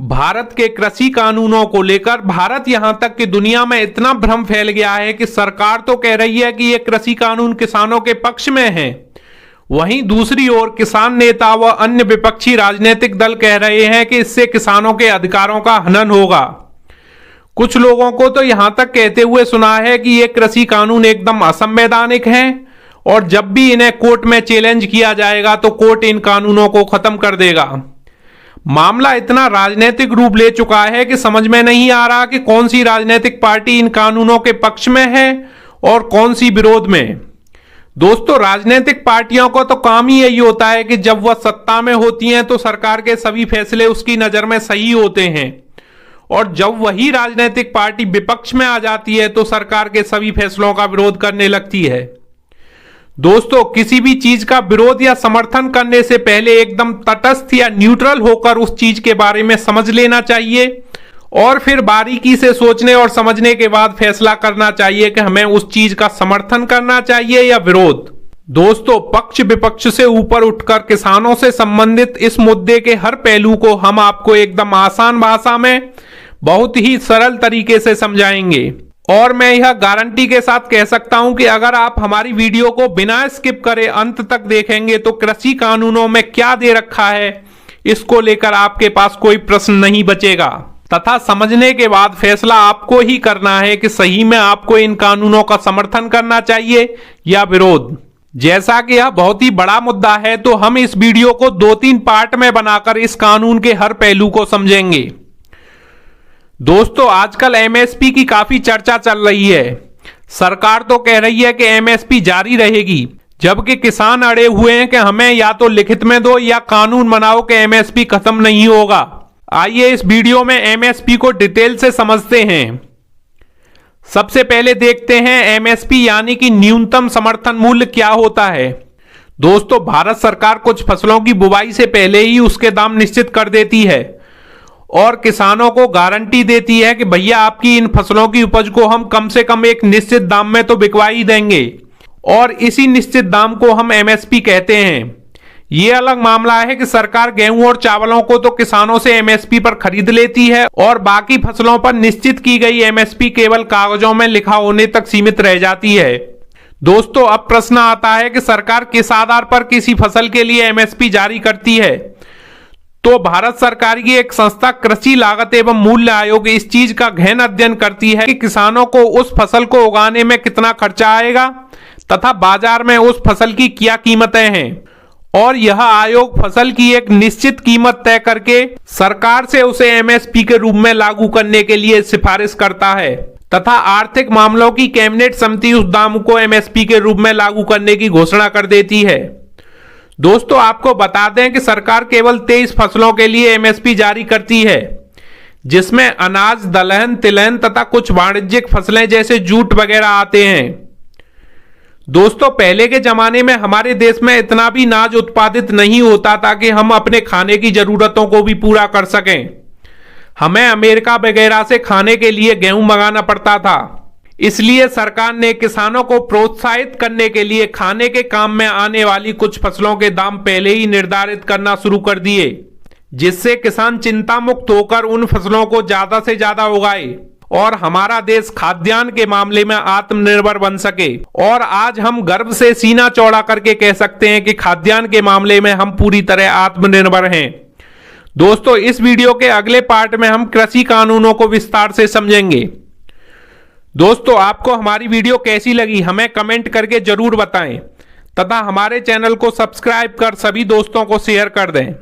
भारत के कृषि कानूनों को लेकर भारत यहां तक कि दुनिया में इतना भ्रम फैल गया है कि सरकार तो कह रही है कि ये कृषि कानून किसानों के पक्ष में है, वहीं दूसरी ओर किसान नेता व अन्य विपक्षी राजनीतिक दल कह रहे हैं कि इससे किसानों के अधिकारों का हनन होगा। कुछ लोगों को तो यहां तक कहते हुए सुना है कि ये कृषि कानून एकदम असंवैधानिक हैं और जब भी इन्हें कोर्ट में चैलेंज किया जाएगा तो कोर्ट इन कानूनों को खत्म कर देगा। मामला इतना राजनीतिक रूप ले चुका है कि समझ में नहीं आ रहा कि कौन सी राजनीतिक पार्टी इन कानूनों के पक्ष में है और कौन सी विरोध में। दोस्तों, राजनीतिक पार्टियों को तो काम ही यही होता है कि जब वह सत्ता में होती हैं तो सरकार के सभी फैसले उसकी नजर में सही होते हैं और जब वही राजनीतिक पार्टी विपक्ष में आ जाती है तो सरकार के सभी फैसलों का विरोध करने लगती है। दोस्तों, किसी भी चीज का विरोध या समर्थन करने से पहले एकदम तटस्थ या न्यूट्रल होकर उस चीज के बारे में समझ लेना चाहिए और फिर बारीकी से सोचने और समझने के बाद फैसला करना चाहिए कि हमें उस चीज का समर्थन करना चाहिए या विरोध। दोस्तों, पक्ष विपक्ष से ऊपर उठकर किसानों से संबंधित इस मुद्दे के हर पहलू को हम आपको एकदम आसान भाषा में बहुत ही सरल तरीके से समझाएंगे और मैं यह गारंटी के साथ कह सकता हूं कि अगर आप हमारी वीडियो को बिना स्किप करे अंत तक देखेंगे तो कृषि कानूनों में क्या दे रखा है इसको लेकर आपके पास कोई प्रश्न नहीं बचेगा तथा समझने के बाद फैसला आपको ही करना है कि सही में आपको इन कानूनों का समर्थन करना चाहिए या विरोध। जैसा कि यह बहुत ही बड़ा मुद्दा है तो हम इस वीडियो को 2-3 पार्ट में बनाकर इस कानून के हर पहलू को समझेंगे। दोस्तों, आजकल एमएसपी की काफी चर्चा चल रही है। सरकार तो कह रही है कि एमएसपी जारी रहेगी, जबकि किसान अड़े हुए हैं कि हमें या तो लिखित में दो या कानून बनाओ कि एमएसपी खत्म नहीं होगा। आइए इस वीडियो में एमएसपी को डिटेल से समझते हैं। सबसे पहले देखते हैं एमएसपी यानी कि न्यूनतम समर्थन मूल्य क्या होता है। दोस्तों, भारत सरकार कुछ फसलों की बुवाई से पहले ही उसके दाम निश्चित कर देती है और किसानों को गारंटी देती है कि भैया आपकी इन फसलों की उपज को हम कम से कम एक निश्चित दाम में तो बिकवा ही देंगे और इसी निश्चित दाम को हम एमएसपी कहते हैं। ये अलग मामला है कि सरकार गेहूं और चावलों को तो किसानों से एमएसपी पर खरीद लेती है और बाकी फसलों पर निश्चित की गई एमएसपी केवल कागजों में लिखा होने तक सीमित रह जाती है। दोस्तों, अब प्रश्न आता है कि सरकार किस आधार पर किसी फसल के लिए एमएसपी जारी करती है। तो भारत सरकार की एक संस्था कृषि लागत एवं मूल्य आयोग इस चीज का गहन अध्ययन करती है कि किसानों को उस फसल को उगाने में कितना खर्चा आएगा तथा बाजार में उस फसल की क्या कीमतें हैं और यह आयोग फसल की एक निश्चित कीमत तय करके सरकार से उसे एमएसपी के रूप में लागू करने के लिए सिफारिश करता है तथा आर्थिक मामलों की कैबिनेट समिति उस दाम को एमएसपी के रूप में लागू करने की घोषणा कर देती है। दोस्तों, आपको बता दें कि सरकार केवल 23 फसलों के लिए एमएसपी जारी करती है, जिसमें अनाज, दलहन, तिलहन तथा कुछ वाणिज्यिक फसलें जैसे जूट वगैरह आते हैं। दोस्तों, पहले के जमाने में हमारे देश में इतना भी अनाज उत्पादित नहीं होता था कि हम अपने खाने की जरूरतों को भी पूरा कर सकें। हमें अमेरिका वगैरह से खाने के लिए गेहूं मंगाना पड़ता था। इसलिए सरकार ने किसानों को प्रोत्साहित करने के लिए खाने के काम में आने वाली कुछ फसलों के दाम पहले ही निर्धारित करना शुरू कर दिए, जिससे किसान चिंता मुक्त होकर उन फसलों को ज्यादा से ज्यादा उगाए और हमारा देश खाद्यान्न के मामले में आत्मनिर्भर बन सके। और आज हम गर्व से सीना चौड़ा करके कह सकते हैं कि खाद्यान्न के मामले में हम पूरी तरह आत्मनिर्भर हैं। दोस्तों, इस वीडियो के अगले पार्ट में हम कृषि कानूनों को विस्तार से समझेंगे। दोस्तों, आपको हमारी वीडियो कैसी लगी हमें कमेंट करके जरूर बताएं तथा हमारे चैनल को सब्सक्राइब कर सभी दोस्तों को शेयर कर दें।